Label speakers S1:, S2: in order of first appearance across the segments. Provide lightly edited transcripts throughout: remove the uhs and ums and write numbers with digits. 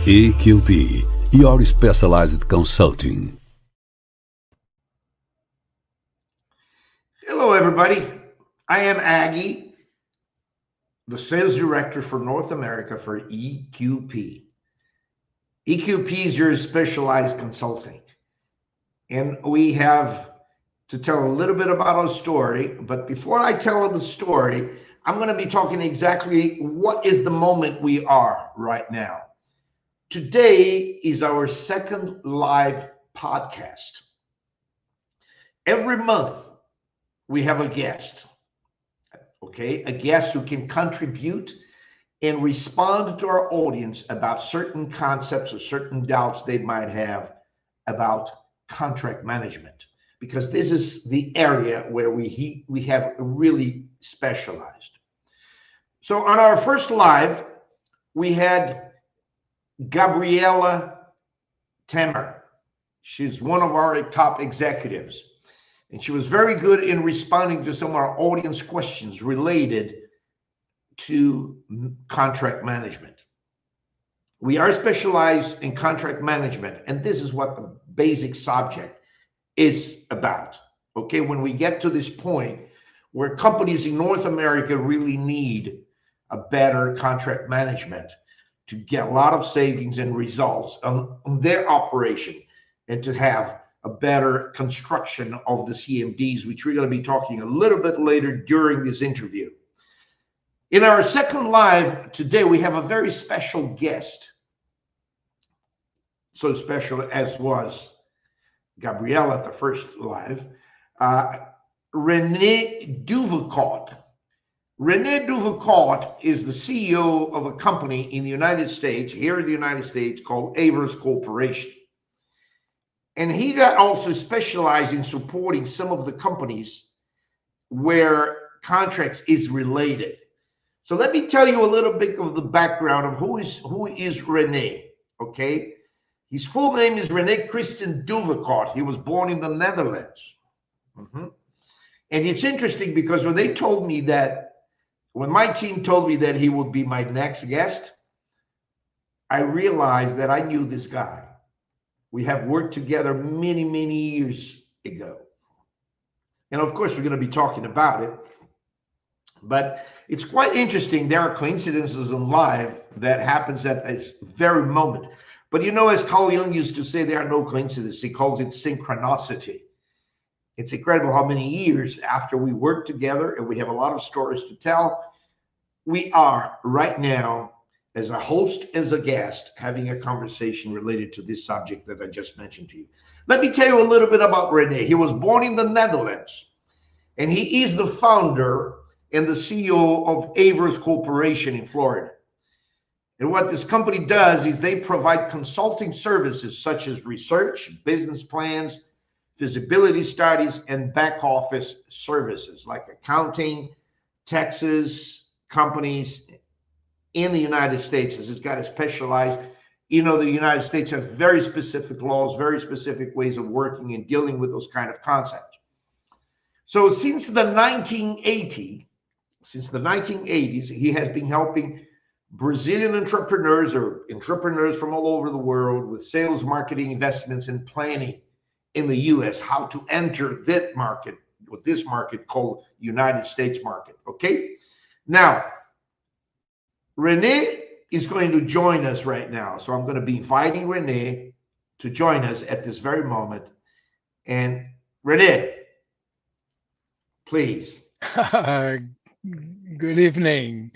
S1: EQP, your specialized consulting.
S2: Hello, everybody. I am Aggie, the sales director for North America for EQP. EQP is your specialized consulting. And we have to tell a little bit about our story. But before I tell the story, I'm going to be talking exactly what is the moment we are right now. Today is our second live podcast. Every month we have a guest, okay? A guest who can contribute and respond to our audience about certain concepts or certain doubts they might have about contract management, because this is the area where we have really specialized. So on our first live, we had Gabriela Tamer. She's one of our top executives, and she was very good in responding to some of our audience questions related to contract management. We are specialized in contract management, and this is what the basic subject is about. Okay, when we get to this point where companies in North America really need a better contract management to get a lot of savings and results on their operation, and to have a better construction of the CMDs, which we're going to be talking a little bit later during this interview. In our second live today, we have a very special guest. So special as was Gabriela at the first live, René Duvekot. René Duvekot is the CEO of a company in the United States, here in the United States, called AVROS Corporation. And he got also specialized in supporting some of the companies where contracts is related. So let me tell you a little bit of the background of who is René, okay? His full name is René Christian Duvekot. He was born in the Netherlands. And it's interesting because when my team told me that he would be my next guest, I realized that I knew this guy. We have worked together many, many years ago. And of course, we're going to be talking about it. But it's quite interesting. There are coincidences in life that happens at this very moment. But you know, as Carl Jung used to say, there are no coincidences. He calls it synchronicity. It's incredible how many years after we work together and we have a lot of stories to tell, we are right now, as a host, as a guest, having a conversation related to this subject that I just mentioned to you. Let me tell you a little bit about René. He was born in the Netherlands. And he is the founder and the CEO of AVROS Corporation in Florida. And what this company does is they provide consulting services such as research, business plans, feasibility studies, and back office services like accounting, taxes, companies in the United States. As it's got to specialize. You know, the United States has very specific laws, very specific ways of working and dealing with those kind of concepts. So since the 1980s, he has been helping Brazilian entrepreneurs or entrepreneurs from all over the world with sales, marketing, investments, and planning in the US, how to enter that market, with this market called United States market. Okay. Now, René is going to join us right now. So I'm going to be inviting René to join us at this very moment. And René, please.
S3: Good evening.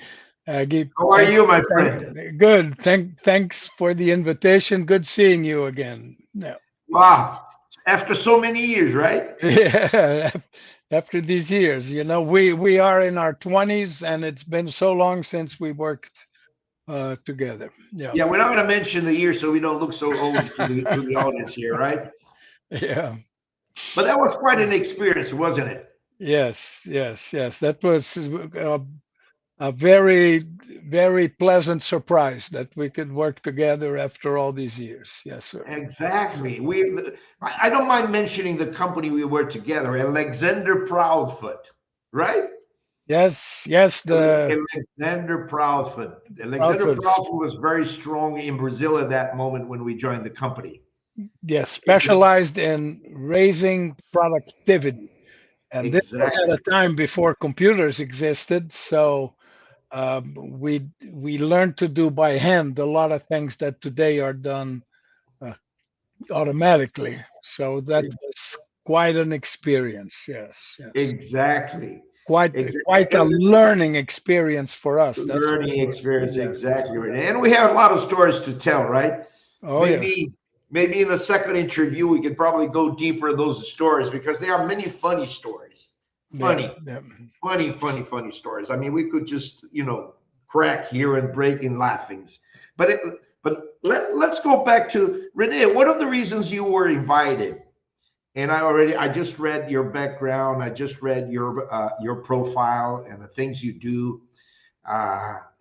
S2: How are you, my friend?
S3: Good. Thanks for the invitation. Good seeing you again. No.
S2: Wow. After so many years, right?
S3: Yeah. After these years, you know, we are in our 20s, and it's been so long since we worked together. Yeah.
S2: Yeah, we're not going to mention the year so we don't look so old to the audience here, right?
S3: Yeah.
S2: But that was quite an experience, wasn't it?
S3: Yes. That was a very, very pleasant surprise that we could work together after all these years. Yes, sir.
S2: Exactly. I don't mind mentioning the company we were together, Alexander Proudfoot, right?
S3: Yes.
S2: Alexander Proudfoot. Alexander Proudfoot was very strong in Brazil at that moment when we joined the company.
S3: Yes, specialized in raising productivity. And this was at a time before computers existed, so we learned to do by hand a lot of things that today are done automatically. So that was quite an experience. Yes.
S2: Exactly.
S3: Quite a learning experience for us.
S2: That's learning experience, exactly. And we have a lot of stories to tell, right?
S3: Oh,
S2: Maybe in a second interview, we could probably go deeper in those stories because there are many funny stories. Funny stories. I mean, we could just, crack here and break in laughings. But let's go back to René. One of the reasons you were invited, and I just read your background. I just read your profile and the things you do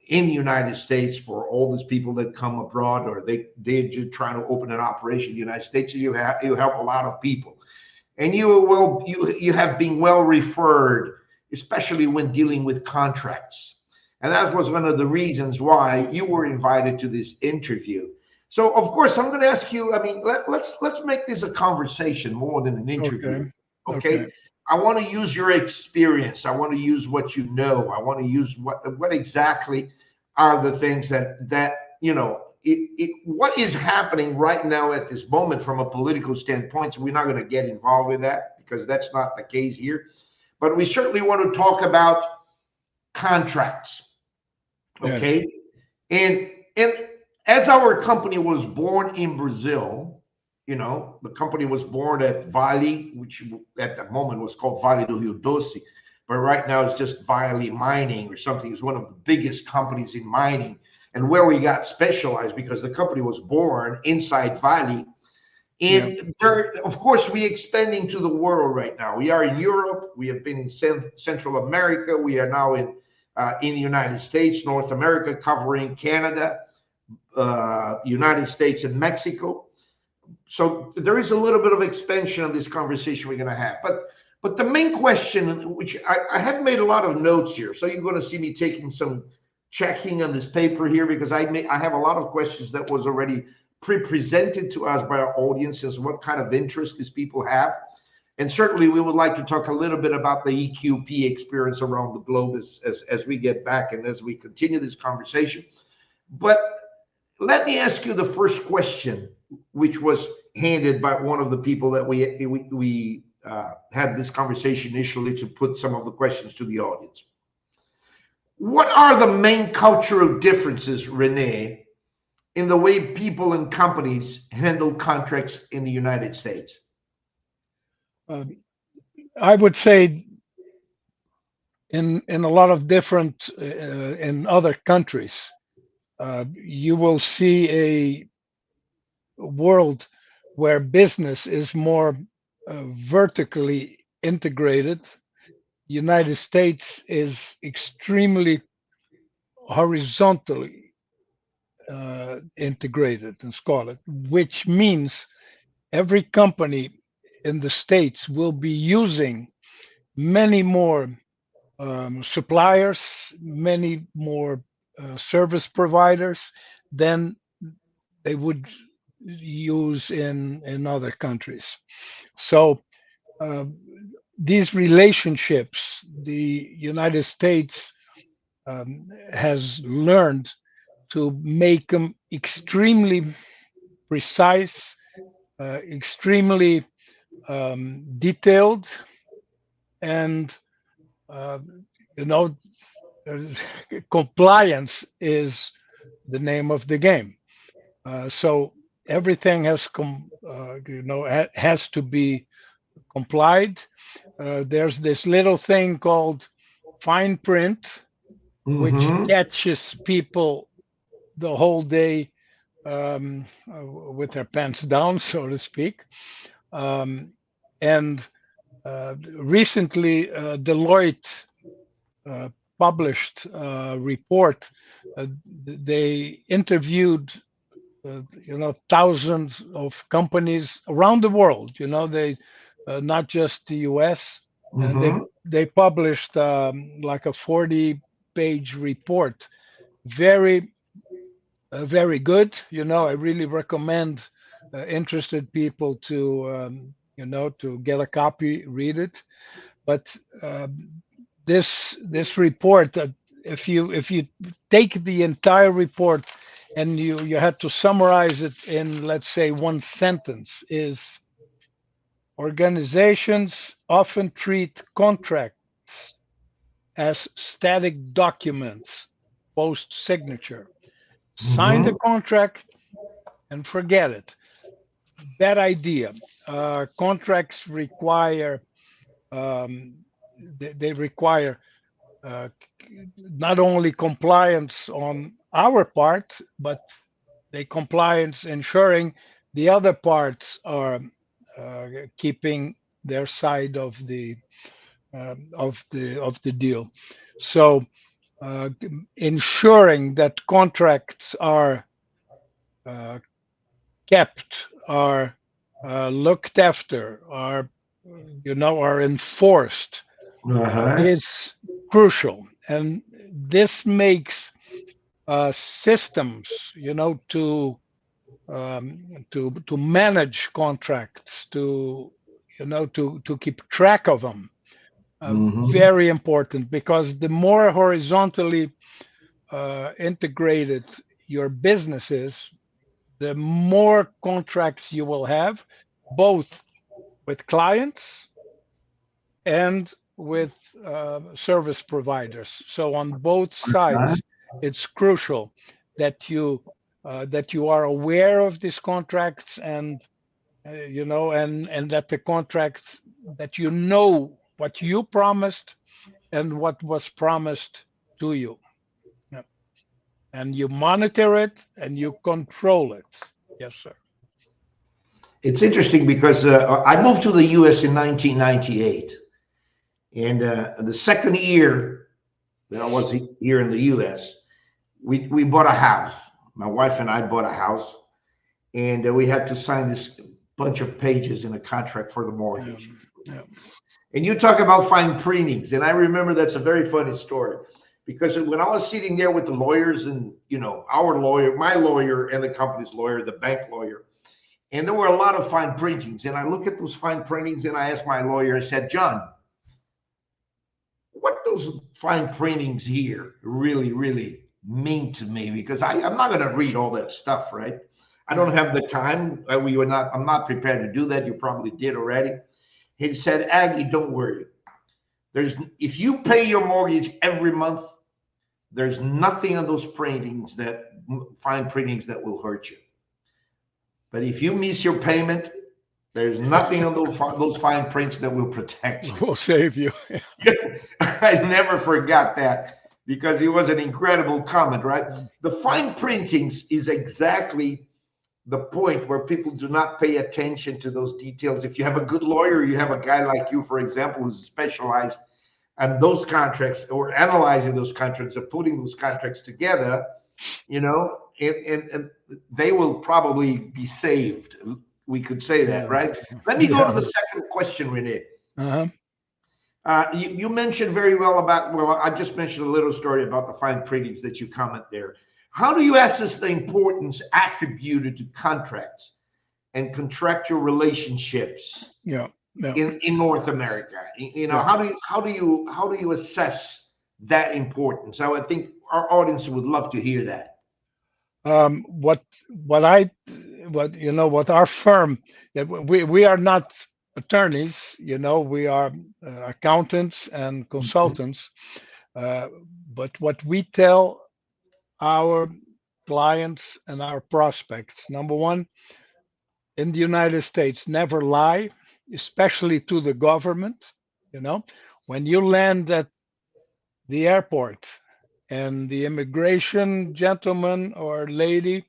S2: in the United States for all these people that come abroad, or they're just trying to open an operation in the United States. You help a lot of people, and you have been well referred, especially when dealing with contracts. And that was one of the reasons why you were invited to this interview. So of course I'm going to ask you. I mean, let's make this a conversation more than an interview. Okay. I want to use your experience. I want to use what you know. I want to use what exactly are the things that what is happening right now at this moment from a political standpoint. So we're not going to get involved with that because that's not the case here. But we certainly want to talk about contracts. Okay. Yeah. And as our company was born in Brazil, the company was born at Vale, which at the moment was called Vale do Rio Doce, but right now it's just Vale Mining or something. It's one of the biggest companies in mining, and where we got specialized because the company was born inside Vale. And there, of course, we're expanding to the world right now. We are in Europe. We have been in Central America. We are now in the United States, North America, covering Canada, United States, and Mexico. So there is a little bit of expansion of this conversation we're going to have. But the main question, which I have made a lot of notes here, so you're going to see me taking some checking on this paper here because I have a lot of questions that was already pre-presented to us by our audiences, what kind of interest these people have. And certainly we would like to talk a little bit about the EQP experience around the globe as we get back and as we continue this conversation. But let me ask you the first question, which was handed by one of the people that we had this conversation initially to put some of the questions to the audience. What are the main cultural differences, René, in the way people and companies handle contracts in the United States?
S3: I would say in a lot of different in other countries, you will see a world where business is more vertically integrated. United States is extremely horizontally integrated, let's call it, which means every company in the States will be using many more suppliers, many more service providers than they would use in other countries. So these relationships, the United States has learned to make them extremely precise, extremely detailed, and uh, you know, compliance is the name of the game. So everything has to be complied. There's this little thing called fine print, which
S2: Mm-hmm.
S3: catches people the whole day with their pants down, so to speak. And recently, Deloitte uh, published a report. They interviewed, thousands of companies around the world. They not just the U.S. and
S2: Mm-hmm.
S3: they published like a 40-page report. Very very good. I really recommend interested people to to get a copy, read it. But this report, if you take the entire report and you had to summarize it in, let's say, one sentence, is organizations often treat contracts as static documents post signature. Sign the
S2: Mm-hmm.
S3: contract and forget it. Bad idea. Contracts require they require uh, not only compliance on our part, but they compliance ensuring the other parts are keeping their side of the deal. So ensuring that contracts are uh, kept, are looked after, are enforced
S2: Uh-huh.
S3: is crucial, and this makes systems, to manage contracts, to keep track of them,
S2: Mm-hmm.
S3: very important, because the more horizontally integrated your business is, the more contracts you will have, both with clients and with service providers. So on both
S2: Uh-huh.
S3: sides, it's crucial that you are aware of these contracts, and and that the contracts, that what you promised and what was promised to you. Yeah. And you monitor it and you control it. Yes, sir.
S2: It's interesting because I moved to the U.S. in 1998, and the second year that I was here in the U.S., we bought a house. My wife and I bought a house, and we had to sign this bunch of pages in a contract for the mortgage.
S3: Yeah.
S2: And you talk about fine printings, and I remember that's a very funny story, because when I was sitting there with the lawyers and our lawyer, my lawyer, and the company's lawyer, the bank lawyer, and there were a lot of fine printings, and I look at those fine printings and I asked my lawyer, I said, John, what those fine printings here really mean to me? Because I'm not going to read all that stuff, right? I don't have the time. I'm not prepared to do that. You probably did already. He said, Aggie, don't worry. If you pay your mortgage every month, there's nothing on those fine printings that will hurt you. But if you miss your payment, There's nothing on those fine prints that will protect you.
S3: We'll save you.
S2: I never forgot that because it was an incredible comment, right? The fine printings is exactly the point where people do not pay attention to those details. If you have a good lawyer, you have a guy like you, for example, who's specialized in those contracts or analyzing those contracts or putting those contracts together, you know, and they will probably be saved. We could say that, right? Let me go to the second question, René. You mentioned very well about, well, I just mentioned a little story about the fine printings that you comment there. How do you assess the importance attributed to contracts and contractual relationships in North America? You know, how do you assess that importance? I would think our audience would love to hear that.
S3: What our firm, we are not attorneys, you know, we are accountants and consultants, but what we tell our clients and our prospects, number one, in the United States, never lie, especially to the government. You know, when you land at the airport and the immigration gentleman or lady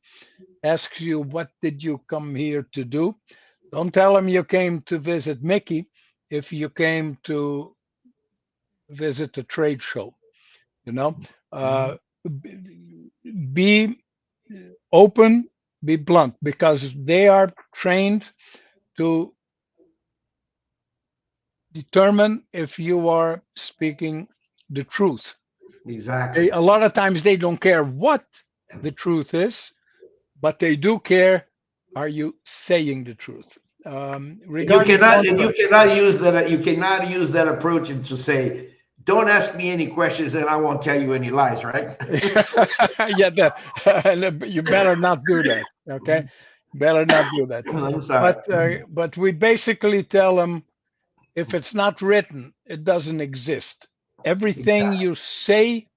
S3: asks you, what did you come here to do? Don't tell him you came to visit Mickey if you came to visit a trade show. You know, be open, be blunt, because they are trained to determine if you are speaking the truth.
S2: Exactly.
S3: A lot of times they don't care what the truth is, but they do care, are you saying the truth?
S2: You cannot use that approach and to say, don't ask me any questions and I won't tell you any lies, right?
S3: You better not do that. Okay, better not do that.
S2: I'm sorry.
S3: But we basically tell them, if it's not written, it doesn't exist. Everything you say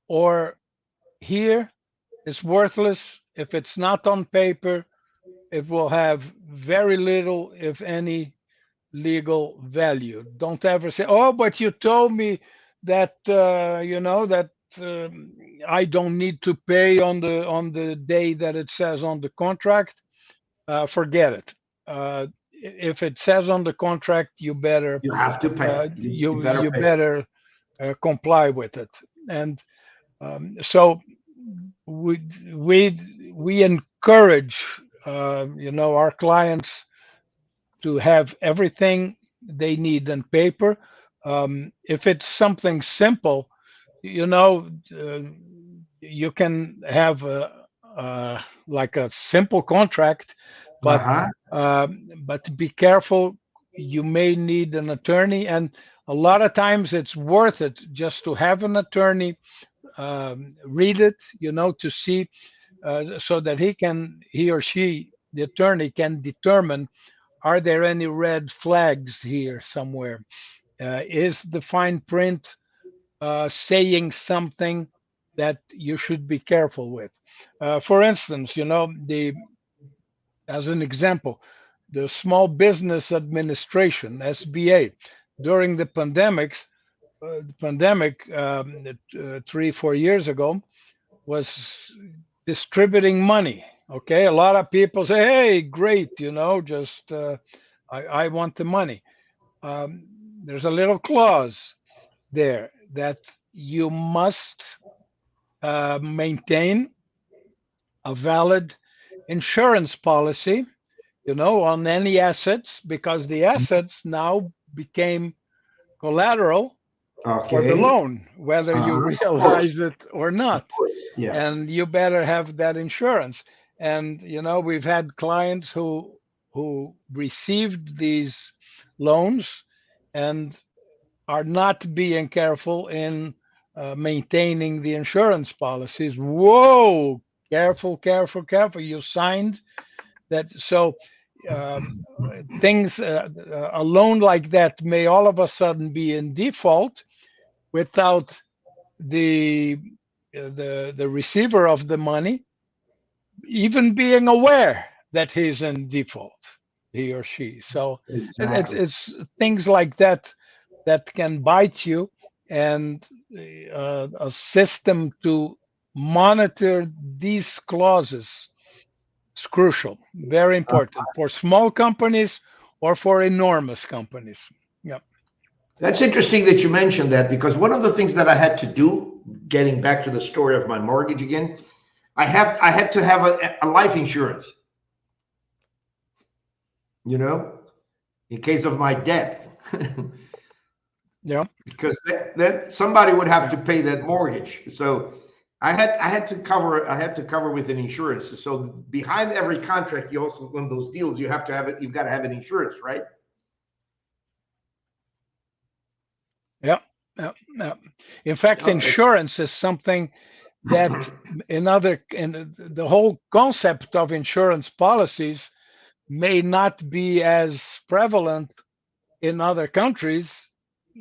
S3: or hear is worthless. If it's not on paper, it will have very little, if any, legal value. Don't ever say, oh, but you told me that I don't need to pay on the day that it says on the contract. Forget it. If it says on the contract, you
S2: have to pay.
S3: You better comply with it. And so we encourage our clients to have everything they need on paper. If it's something simple, you can have like a simple contract, but be careful. You may need an attorney, and a lot of times it's worth it just to have an attorney read it, to see, so that he or she, the attorney, can determine, are there any red flags here somewhere? Is the fine print saying something that you should be careful with? For instance, as an example, the Small Business Administration, SBA, during the pandemic 3-4 years ago, was distributing money. Okay, a lot of people say, hey, great, just I want the money. There's a little clause there that you must maintain a valid insurance policy, on any assets, because the assets now became collateral for the loan, whether you realize it or not. And you better have that insurance. And we've had clients who received these loans and are not being careful in maintaining the insurance policies. Whoa, careful. You signed that. So things, a loan like that may all of a sudden be in default without the receiver of the money even being aware that he's in default. he or she. So
S2: Exactly.
S3: it's things like that that can bite you, and a system to monitor these clauses is crucial, very important for small companies or for enormous companies. Yeah.
S2: That's interesting that you mentioned that, because one of the things that I had to do, getting back to the story of my mortgage again, I had to have a life insurance, you know, in case of my death.
S3: Yeah.
S2: Because that somebody would have
S3: Yeah.
S2: to pay that mortgage. So I had to cover with an insurance. So behind every contract, you also, on those deals, you have to have it, you've got to have an insurance, right?
S3: Yeah. Yeah. Yeah. In fact,
S2: Okay.
S3: insurance is something that in the whole concept of insurance policies may not be as prevalent in other countries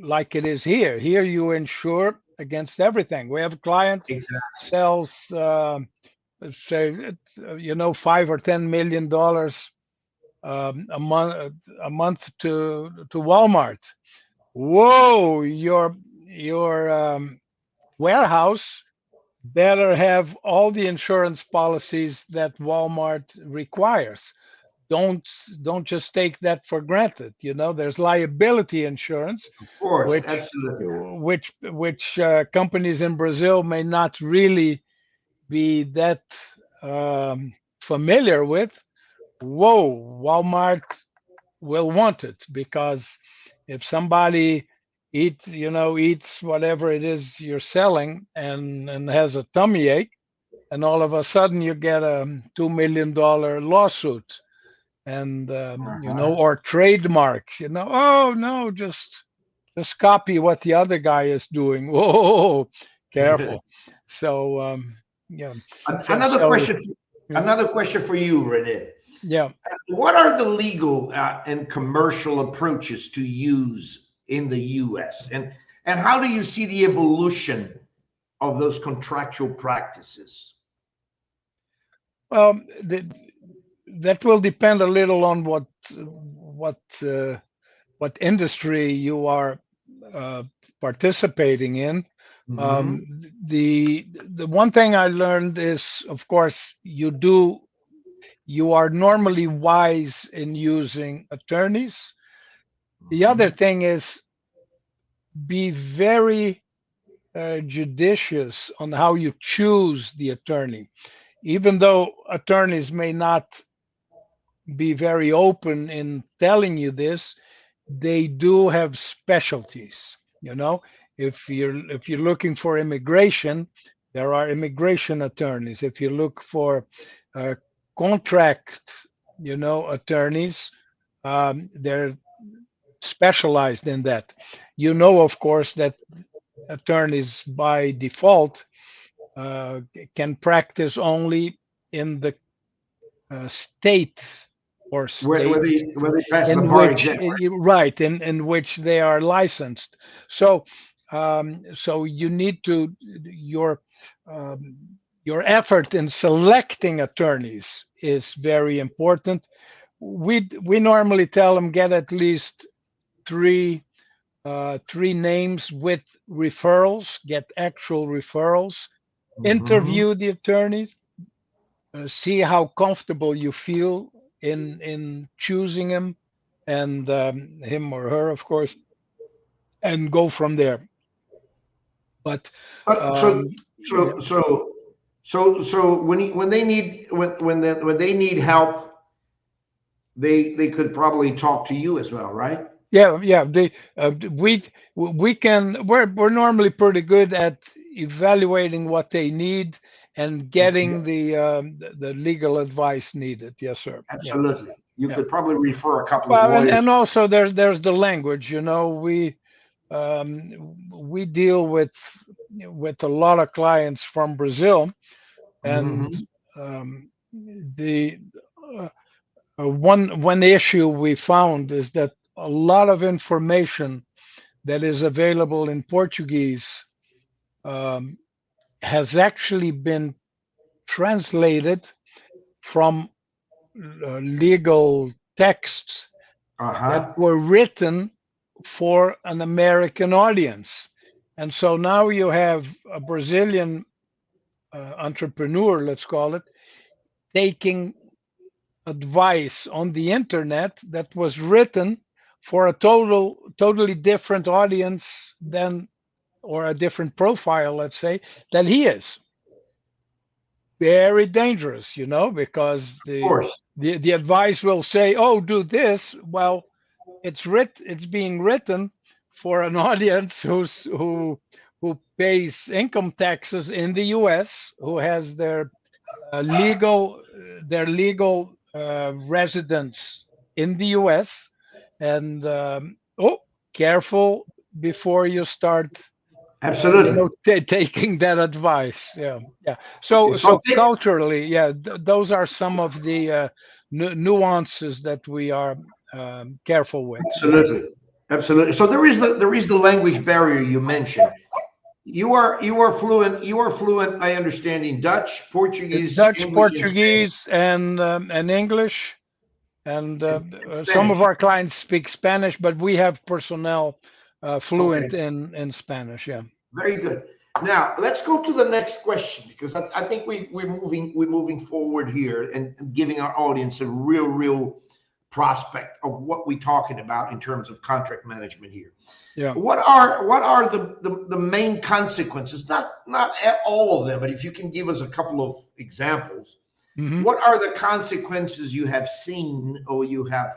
S3: like it is here. Here you insure against everything. We have a client
S2: Exactly.
S3: sells say $5 or $10 million a month to Walmart. Whoa, your warehouse better have all the insurance policies that Walmart requires. Don't don't just take that for granted. There's liability insurance,
S2: Of course,
S3: which
S2: absolutely.
S3: companies in Brazil may not really be that familiar with. Whoa, Walmart will want it, because if somebody eats whatever it is you're selling and has a tummy ache, and all of a sudden you get a $2 million lawsuit, and
S2: Uh-huh.
S3: or trademarks, oh no, just copy what the other guy is doing. Whoa, careful. So yeah, so
S2: Another
S3: so
S2: question,
S3: yeah,
S2: another question for you, René.
S3: yeah.
S2: What are the legal and commercial approaches to use in the U.S. and how do you see the evolution of those contractual practices?
S3: Well, that will depend a little on what industry you are uh, participating in.
S2: Hmm.
S3: The one thing I learned is, of course, you are normally wise in using attorneys. The other
S2: Hmm.
S3: thing is, be very judicious on how you choose the attorney. Even though attorneys may not be very open in telling you this, they do have specialties. If you're looking for immigration, there are immigration attorneys. If you look for uh, contract, attorneys, they're specialized in that. Of course, that attorneys by default uh, can practice only in the state or
S2: Where
S3: states
S2: they pass the
S3: in
S2: bar
S3: which
S2: exam,
S3: right in which they are licensed. So you need to um, your effort in selecting attorneys is very important. We normally tell them, get at least three three names with referrals, get actual referrals,
S2: right? Hmm.
S3: interview the attorneys, see how comfortable you feel in choosing him, and him or her, of course, and go from there. But
S2: So so
S3: um, yeah,
S2: so so so when they need help, they could probably talk to you as well, right?
S3: yeah, yeah. We can. We're normally pretty good at evaluating what they need and getting the legal advice needed. Yes, sir. Yeah,
S2: Absolutely. You
S3: yeah.
S2: could probably refer a couple of
S3: Well, and
S2: lawyers.
S3: and also there's the language. We deal with a lot of clients from Brazil, and
S2: Hmm.
S3: um, the uh, one issue we found is that a lot of information that is available in Portuguese um, has actually been translated from legal texts that
S2: Uh-huh.
S3: were written for an American audience. And so now you have a Brazilian entrepreneur, let's call it, taking advice on the internet that was written for a totally different audience than, or a different profile, let's say, than he is. Very dangerous, because
S2: Of course.
S3: the advice will say, "Oh, do this." Well, it's being written for an audience who pays income taxes in the U.S., who has legal residence in the U.S., and careful before you start
S2: Absolutely.
S3: taking that advice. Yeah.
S2: Okay,
S3: So
S2: take,
S3: culturally, yeah, those are some of the nuances that we are careful with.
S2: absolutely. Absolutely. So there is the language barrier you mentioned. You are fluent, I understand, in Dutch, Portuguese,
S3: Dutch,
S2: English, and Spanish.
S3: Portuguese, and English, and
S2: And
S3: some of
S2: Spanish.
S3: our clients speak Spanish, but we have personnel
S2: Okay.
S3: fluent in Spanish. Yeah.
S2: Very good. Now let's go to the next question, because I think we're moving forward here, and giving our audience a real prospect of what we're talking about in terms of contract management here.
S3: Yeah.
S2: What are the main consequences? Not all of them, but if you can give us a couple of examples.
S3: Hmm.
S2: What are the consequences you have seen or you have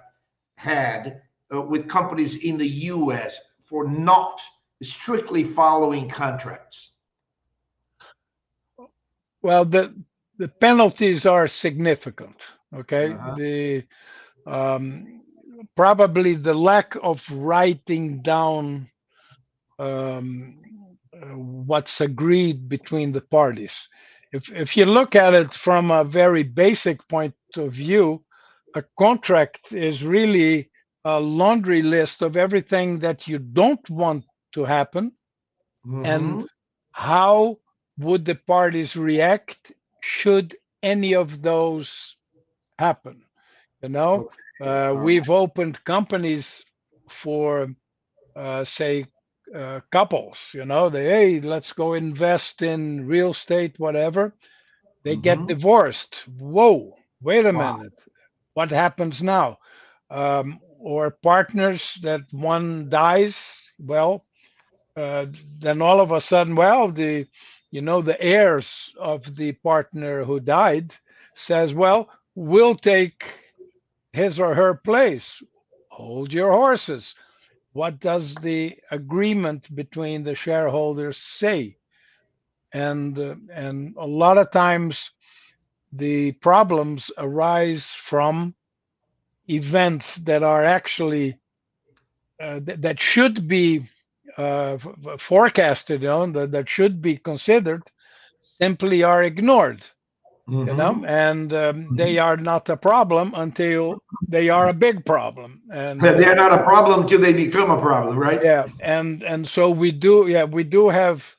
S2: had with companies in the U.S. for not strictly following contracts?
S3: Well, the penalties are significant. Okay.
S2: Uh-huh.
S3: The probably the lack of writing down um, what's agreed between the parties. If you look at it from a very basic point of view, a contract is really a laundry list of everything that you don't want to happen, and
S2: Mm-hmm.
S3: how would the parties react should any of those happen.
S2: Okay. All right.
S3: We've opened companies for say couples. They, hey, let's go invest in real estate, whatever. They get
S2: Mm-hmm.
S3: divorced. Whoa, wait a
S2: Wow.
S3: minute, what happens now? Or partners that one dies. Well, uh, then all of a sudden, well, the heirs of the partner who died says, well, we'll take his or her place. Hold your horses. What does the agreement between the shareholders say? And a lot of times the problems arise from events that are actually that should be forecasted on, that should be considered, simply are ignored.
S2: Mm-hmm.
S3: And they are not a problem until they are a big problem. And
S2: They're not a problem till they become a problem, right?
S3: yeah, and so we do have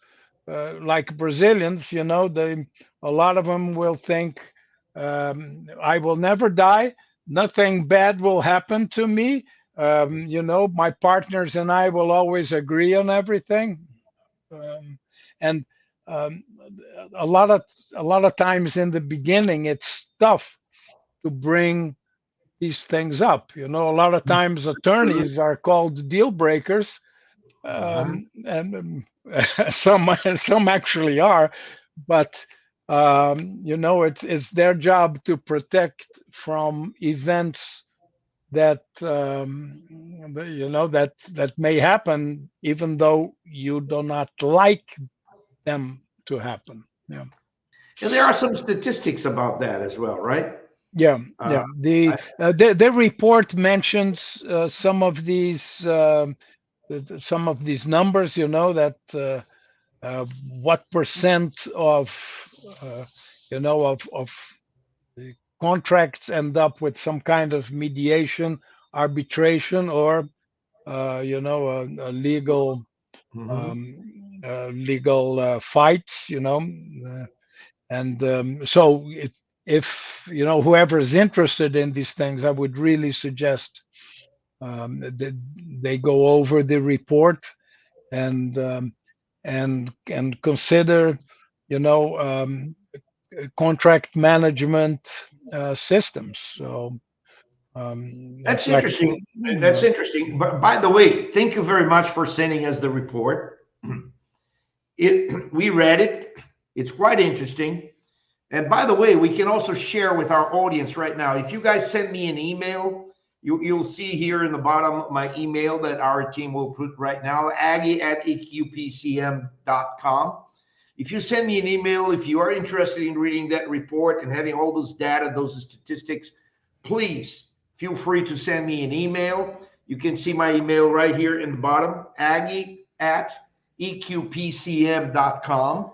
S3: like Brazilians, they, a lot of them will think, I will never die, nothing bad will happen to me. My partners and I will always agree on everything. And um, a lot of times in the beginning, it's tough to bring these things up. A lot of times attorneys are called deal breakers,
S2: Uh-huh.
S3: and some actually are, but it's their job to protect from events that that may happen, even though you do not like them to happen. Yeah.
S2: And there are some statistics about that as well, right?
S3: Yeah,
S2: Uh,
S3: yeah. The report mentions some of these numbers. That what percent uh, of the contracts end up with some kind of mediation, arbitration, or a
S2: mhm.
S3: legal fights. And so if whoever is interested in these things, I would really suggest that they go over the report and consider contract management systems. So
S2: That's
S3: in fact,
S2: interesting. That's interesting. But by the way, thank you very much for sending us the report. We read it. It's quite interesting. And by the way, we can also share with our audience right now. If you guys send me an email, you'll see here in the bottom my email that our team will put right now, aggie@eqpcm.com. If you send me an email, if you are interested in reading that report and having all those data, those statistics, please feel free to send me an email. You can see my email right here in the bottom, aggie@eqpcm.com.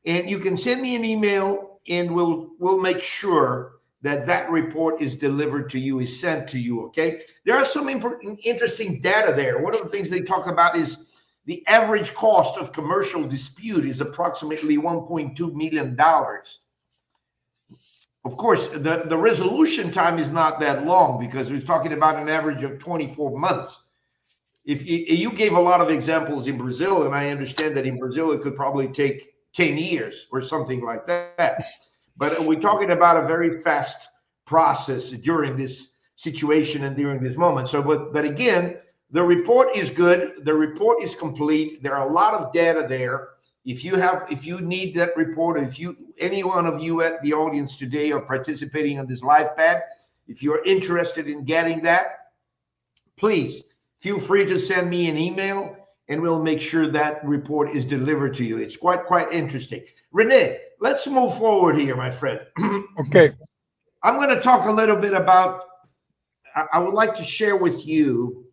S2: And you can send me an email and we'll make sure that report is delivered to you, is sent to you, okay? There are some interesting data there. One of the things they talk about is the average cost of commercial dispute is approximately $1.2 million. Of course, the resolution time is not that long because we're talking about an average of 24 months. If you gave a lot of examples in Brazil, and I understand that in Brazil it could probably take 10 years or something like that. But we're talking about a very fast process during this situation and during this moment. So, but again, the report is good. The report is complete. There are a lot of data there. If you need that report, any one of you at the audience today are participating on this live pad, if you're interested in getting that, please feel free to send me an email and we'll make sure that report is delivered to you. It's quite interesting. René, let's move forward here, my friend.
S3: Okay.
S2: I'm going to talk a little bit about, I would like to share with you,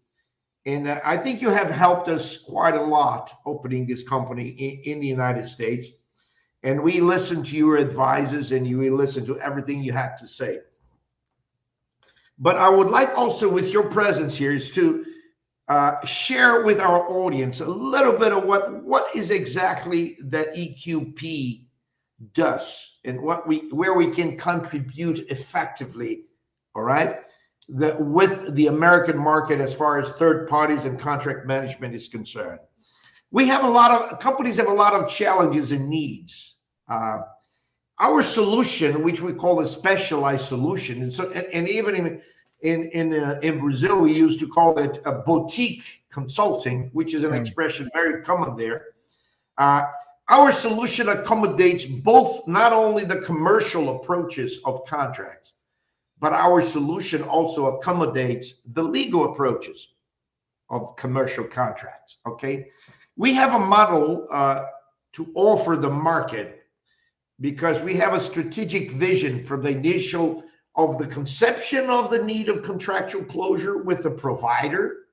S2: and I think you have helped us quite a lot opening this company in the United States. And we listened to your advices and we listened to everything you had to say. But I would like also with your presence here is to share with our audience a little bit of what is exactly that EQP does and where we can contribute effectively, all right, with the American market as far as third parties and contract management is concerned. We have companies have a lot of challenges and needs. Our solution, which we call a specialized solution, and even in Brazil, we used to call it a boutique consulting, which is an expression very common there. Our solution accommodates both not only the commercial approaches of contracts, but our solution also accommodates the legal approaches of commercial contracts, okay? We have a model to offer the market because we have a strategic vision from the initial of the conception of the need of contractual closure with the provider,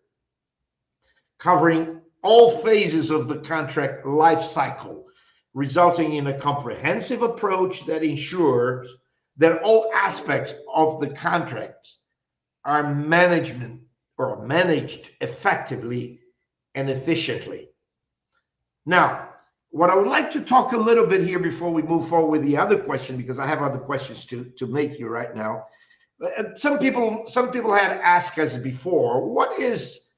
S2: covering all phases of the contract life cycle, resulting in a comprehensive approach that ensures that all aspects of the contracts are managed effectively and efficiently. Now, what I would like to talk a little bit here before we move forward with the other question, because I have other questions to make you right now. Some people had asked us before, what is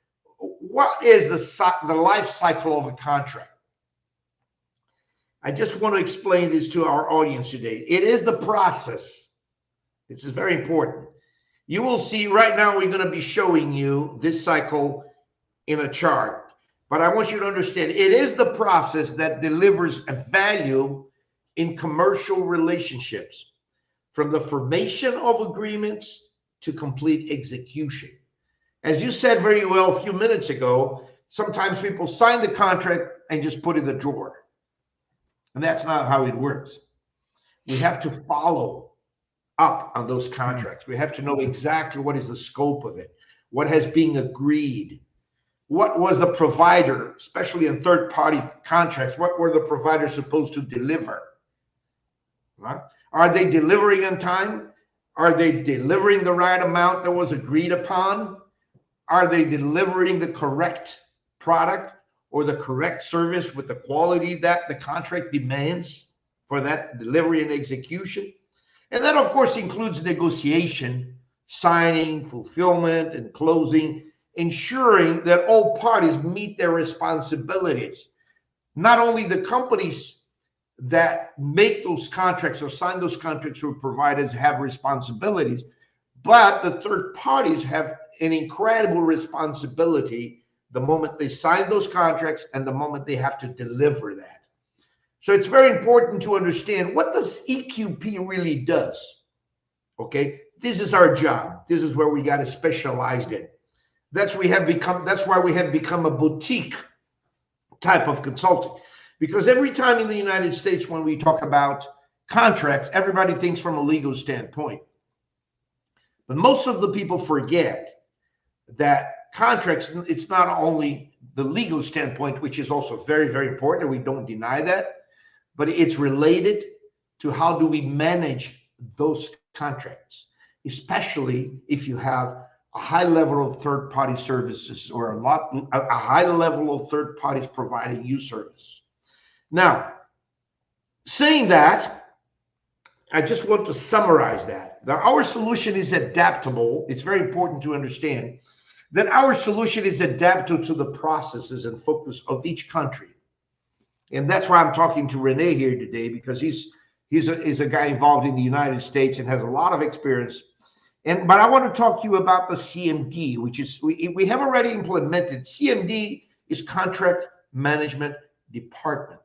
S2: the life cycle of a contract? I just want to explain this to our audience today. It is the process. This is very important. You will see right now we're going to be showing you this cycle in a chart. But I want you to understand, it is the process that delivers a value in commercial relationships, from the formation of agreements to complete execution. As you said very well a few minutes ago, sometimes people sign the contract and just put it in the drawer. And that's not how it works. We have to follow up on those contracts. We have to know exactly what is the scope of it, what has been agreed. What was the provider, especially in third-party contracts, what were the providers supposed to deliver? Right? Are they delivering on time? Are they delivering the right amount that was agreed upon? Are they delivering the correct product or the correct service with the quality that the contract demands for that delivery and execution? And that, of course, includes negotiation, signing, fulfillment, and closing, ensuring that all parties meet their responsibilities. Not only the companies that make those contracts or sign those contracts or providers have responsibilities, but the third parties have an incredible responsibility the moment they sign those contracts and the moment they have to deliver that. So it's very important to understand what this EQP really does. Okay, this is our job. This is where we got to specialize in. That's why we have become a boutique type of consulting. Because every time in the United States when we talk about contracts, everybody thinks from a legal standpoint. But most of the people forget that contracts, it's not only the legal standpoint, which is also very, very important, and we don't deny that, but it's related to how do we manage those contracts, especially if you have a high level of third-party services or a high level of third parties providing you service. Now, saying that, I just want to summarize that. Now, our solution is adaptable. It's very important to understand that our solution is adapted to the processes and focus of each country. And that's why I'm talking to René here today, because he's a guy involved in the United States and has a lot of experience. But I want to talk to you about the CMD, which is, we have already implemented. CMD is Contract Management Department.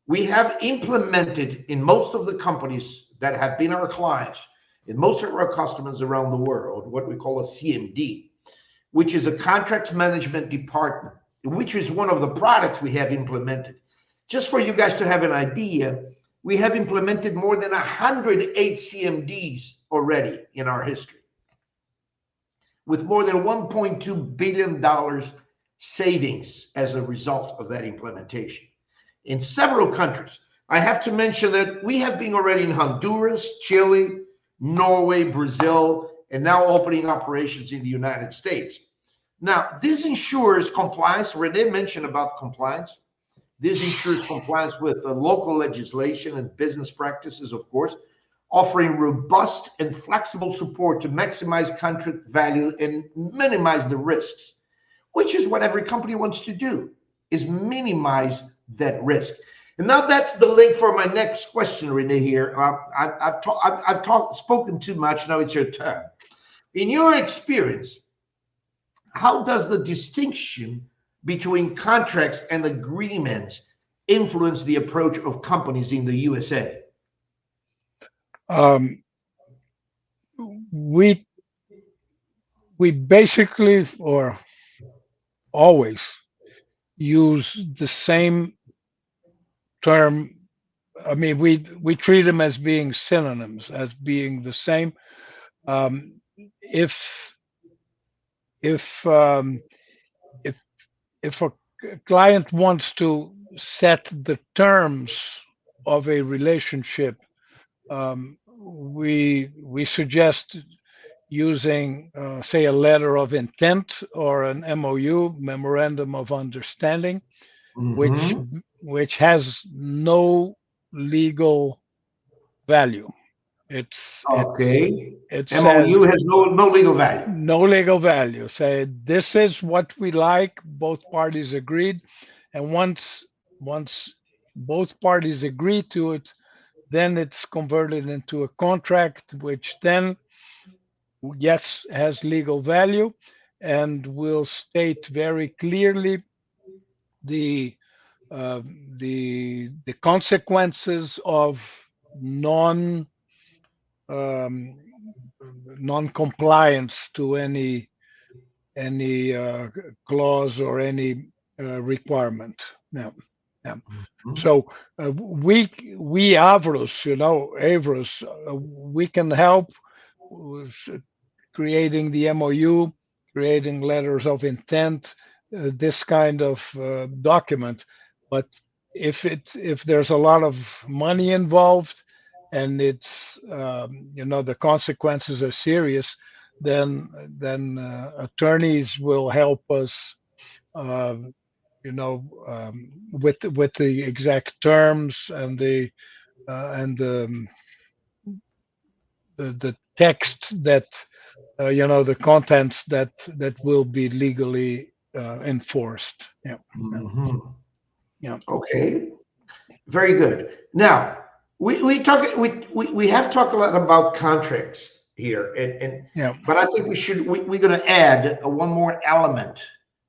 S2: We have implemented in most of the companies that have been our clients, in most of our customers around the world, what we call a CMD, which is a Contract Management Department, which is one of the products we have implemented. Just for you guys to have an idea, we have implemented more than 108 CMDs already in our history, with more than $1.2 billion savings as a result of that implementation in several countries. I have to mention that we have been already in Honduras, Chile, Norway, Brazil, and now opening operations in the United States. Now, this ensures compliance. René mentioned about compliance. This ensures compliance with local legislation and business practices, of course, offering robust and flexible support to maximize contract value and minimize the risks, which is what every company wants to do, is minimize that risk. And now that's the link for my next question, René, here. I've spoken too much. Now it's your turn. In your experience, how does the distinction between contracts and agreements influence the approach of companies in the USA?
S3: We basically, or always, use the same term. I mean, we treat them as being synonyms, as being the same. If a client wants to set the terms of a relationship, we suggest using, say, a letter of intent or an MOU, memorandum of understanding, which has no legal value.
S2: Okay.
S3: It
S2: MOU
S3: says
S2: has no legal value.
S3: no legal value. Say this is what we like. Both parties agreed, and once both parties agree to it, then it's converted into a contract, which then, yes, has legal value and will state very clearly the consequences of non-compliance to any clause or any requirement. Now, so we AVROS, AVROS, we can help with creating the MOU, creating letters of intent, this kind of document. But if there's a lot of money involved and it's the consequences are serious, then attorneys will help us with the exact terms and the the text that the contents that will be legally enforced. Yeah.
S2: Mhm.
S3: Yeah.
S2: Okay, very good. Now, we have talked a lot about contracts here,
S3: Yeah.
S2: but I think we're going to add one more element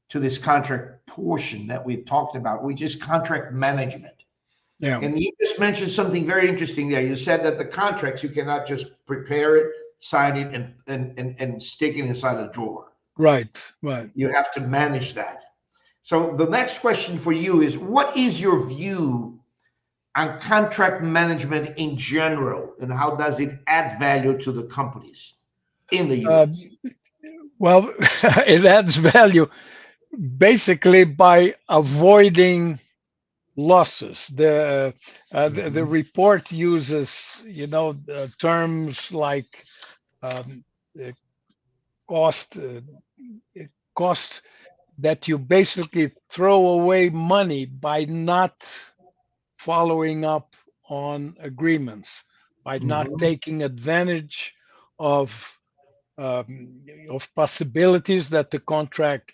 S2: to this contract portion that we've talked about, which is contract management.
S3: Yeah.
S2: And you just mentioned something very interesting there. You said that the contracts, you cannot just prepare it, sign it, and stick it inside a drawer.
S3: Right. Right.
S2: You have to manage that. So the next question for you is, what is your view on contract management in general, and how does it add value to the companies in the US?
S3: Well, it adds value basically by avoiding losses. The
S2: Mhm.
S3: report uses terms like um, uh, cost cost that you basically throw away money by not following up on agreements, by not
S2: Mhm.
S3: taking advantage of possibilities that the contract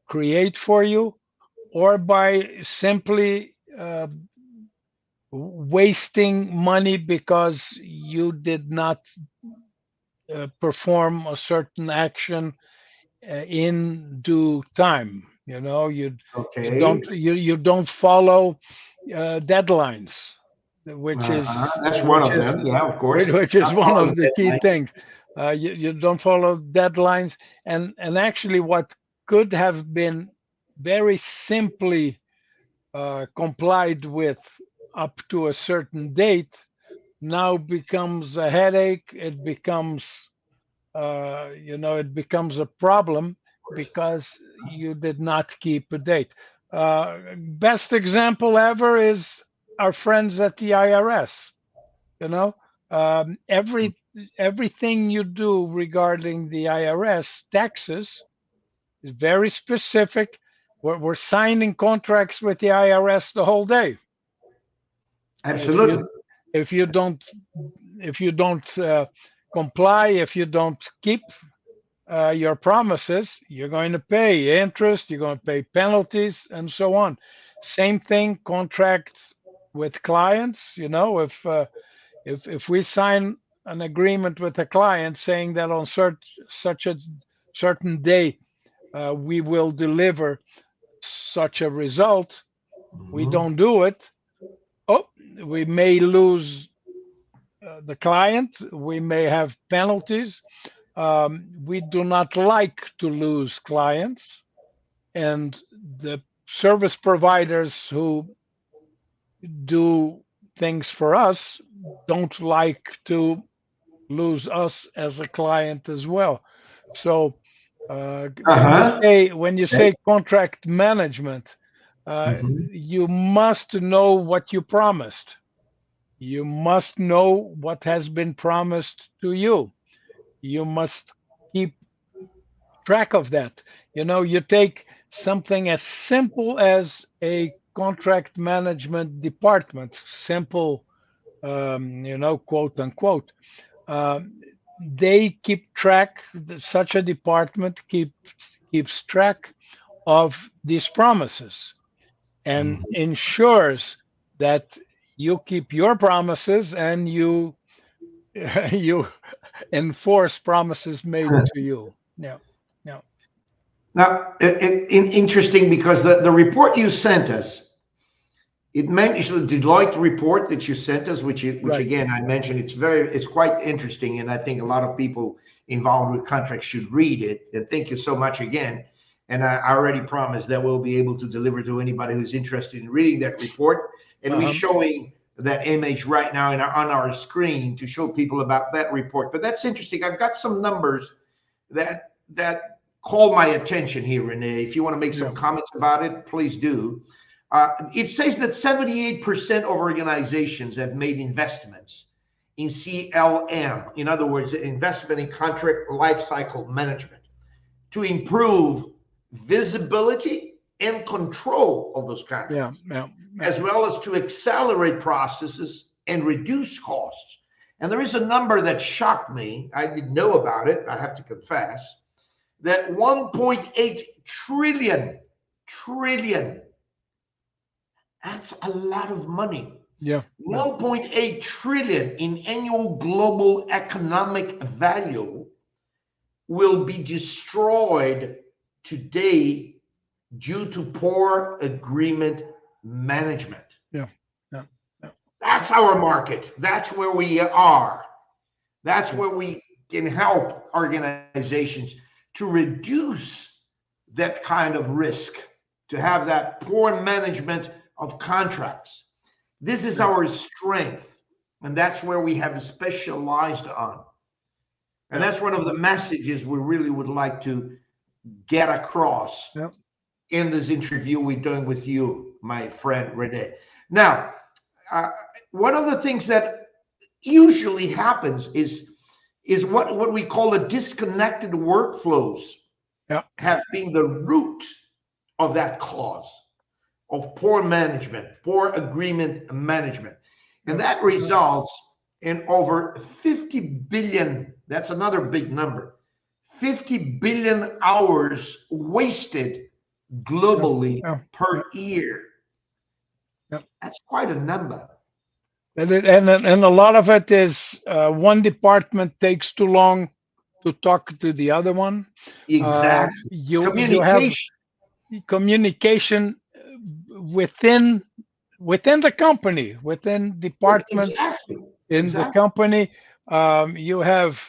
S3: create for you, or by simply wasting money because you did not perform a certain action in due time.
S2: Okay.
S3: You don't follow deadlines, which
S2: That's one of them. Yeah, of course.
S3: which
S2: Not
S3: is one
S2: following
S3: of the key
S2: deadlines.
S3: things. You don't follow deadlines, and actually, what could have been very simply complied with up to a certain date now becomes a headache. It becomes a problem because you did not keep a date. Best example ever is our friends at the IRS. You know, um, every everything you do regarding the IRS taxes is very specific. We're signing contracts with the IRS the whole day. If
S2: Absolutely.
S3: you if you don't if you don't comply, if you don't keep your promises, you're going to pay interest, you're going to pay penalties, and so on. Same thing, contracts with clients. If we sign an agreement with a client saying that on such a certain day we will deliver such a result, we
S2: Mhm.
S3: don't do it. Oh, we may lose the client. We may have penalties. We do not like to lose clients, and the service providers who do things for us don't like to lose us as a client as well. So
S2: Uh-huh.
S3: when you
S2: Okay.
S3: say contract management,
S2: Mhm.
S3: you must know what you promised. You must know what has been promised to you. You must keep track of that. You take something as simple as a contract management department, simple, quote unquote. Um, they keep track. Such a department keeps track of these promises and
S2: Mhm.
S3: ensures that you keep your promises and you you enforce promises made to you. Yeah, yeah,
S2: Now, interesting because the report you sent us, it mentioned the Deloitte report that you sent us, which
S3: right.
S2: again I mentioned, it's quite interesting, and I think a lot of people involved with contracts should read it. And thank you so much again. And I already promised that we'll be able to deliver to anybody who's interested in reading that report. And we're
S3: Uh-huh.
S2: showing that image right now on our screen to show people about that report. But that's interesting. I've got some numbers that call my attention here, René. If you want to make
S3: Yeah,
S2: some comments about it, please do. It says that 78% of organizations have made investments in CLM, in other words, investment in contract lifecycle management, to improve visibility and control of those
S3: yeah,
S2: contracts,
S3: yeah, yeah.
S2: as well as to accelerate processes and reduce costs. And there is a number that shocked me. I didn't know about it, I have to confess, that 1.8 trillion, that's a lot of money.
S3: Yeah.
S2: 1.8 trillion in annual global economic value will be destroyed today due to poor agreement management.
S3: Yeah.
S2: That's our market. That's where we are. That's where we can help organizations to reduce that kind of risk, to have that poor management of contracts. This is our strength, and that's where we have specialized on. And that's one of the messages we really would like to get across in this interview we're doing with you, my friend René. Now, one of the things that usually happens is what we call the disconnected workflows have been the root of that cause of poor management, poor agreement management. And that results in over 50 billion, that's another big number, 50 billion hours wasted globally per year. That's quite a number.
S3: And a lot of it is one department takes too long to talk to the other one.
S2: Exactly.
S3: You have communication within the company, within departments in the company. You have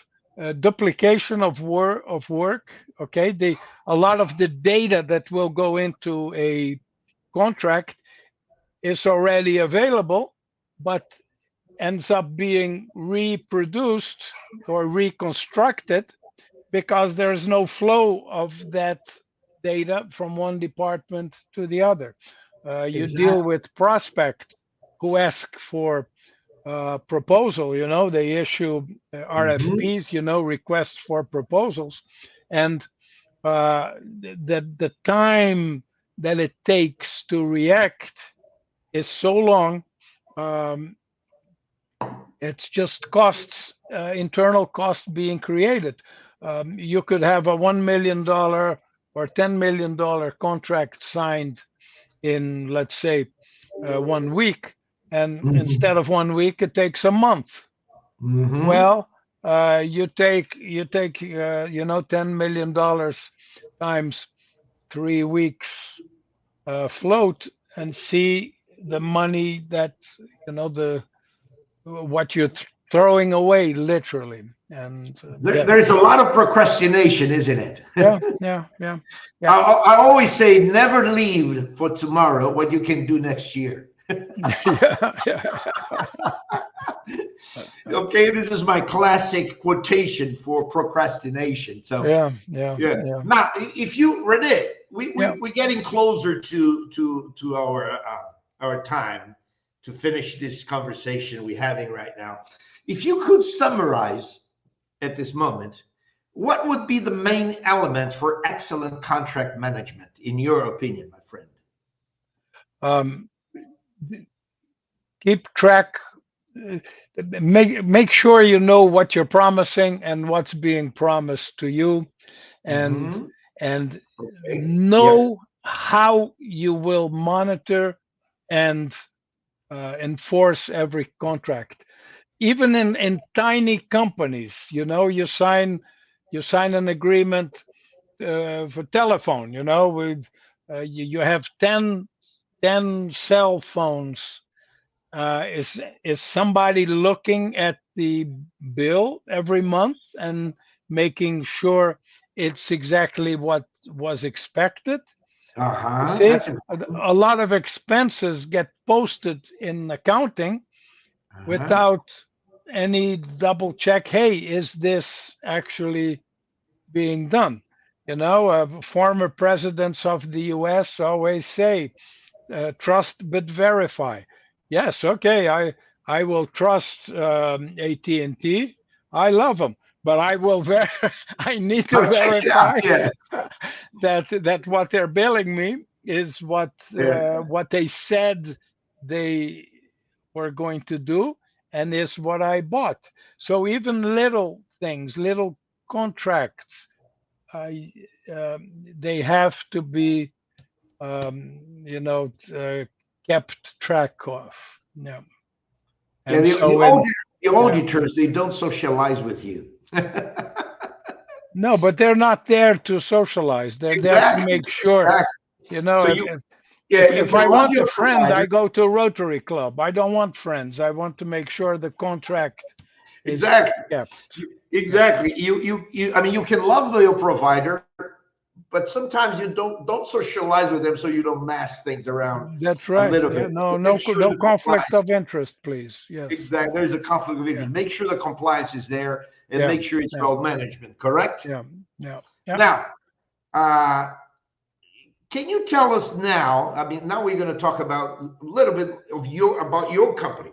S3: duplication of work. Okay, a lot of the data that will go into a contract is already available, but ends up being reproduced or reconstructed because there's no flow of that data from one department to the other. You deal with prospects who ask for proposal, they issue RFPs, requests for proposals, and the time that it takes to react is so long. It's just costs, internal costs being created. You could have a $1 million or $10 million contract signed in, let's say, 1 week, and instead of 1 week, it takes a month. Well, you take $10 million times 3 weeks float and see the money that what you're throwing away, literally. And
S2: there's a lot of procrastination, isn't it?
S3: Yeah.
S2: I always say, never leave for tomorrow what you can do next year. Okay, this is my classic quotation for procrastination. So
S3: yeah.
S2: Now, if you, René, we're getting closer to our time to finish this conversation we're having right now. If you could summarize at this moment, what would be the main elements for excellent contract management, in your opinion, my friend?
S3: Keep track. Make sure you know what you're promising and what's being promised to you, and know how you will monitor and enforce every contract. Even in tiny companies, you sign an agreement for telephone, with you have 10 cell phones. Is somebody looking at the bill every month and making sure it's exactly what was expected? See, a lot of expenses get posted in accounting without any double check. Hey, is this actually being done? Former presidents of the US always say, trust but verify. Yes, okay, I will trust AT&T. I love them, but I will I need to verify that what they're billing me is what they said they were going to do, and is what I bought. So even little things, little contracts, I, they have to be, kept track of. Yeah.
S2: Yeah,
S3: And so in
S2: the
S3: yeah.
S2: auditors, they don't socialize with you.
S3: No, but they're not there to socialize. They're there to
S2: Exactly.
S3: make sure,
S2: Exactly. So
S3: if
S2: you, yeah, you
S3: if
S2: can
S3: I
S2: love
S3: want a
S2: your
S3: friend, I
S2: provider.
S3: go to a Rotary Club. I don't want friends. I want to make sure the contract is
S2: Exactly.
S3: kept. Yeah,
S2: Exactly. I mean, you can love your provider, but sometimes you don't socialize with them, so you don't mask things around
S3: that's
S2: a
S3: right.
S2: little
S3: Yeah,
S2: bit.
S3: no,
S2: Make sure
S3: no
S2: the
S3: conflict
S2: compliance.
S3: of interest, please. Yes.
S2: Exactly. There's a conflict of
S3: Yeah,
S2: interest. Make sure the compliance is there and
S3: yeah,
S2: make sure it's
S3: yeah,
S2: well management. Correct.
S3: yeah, yeah, yeah.
S2: Now, uh, can you tell us now? I mean, now we're going to talk about a little bit of your company.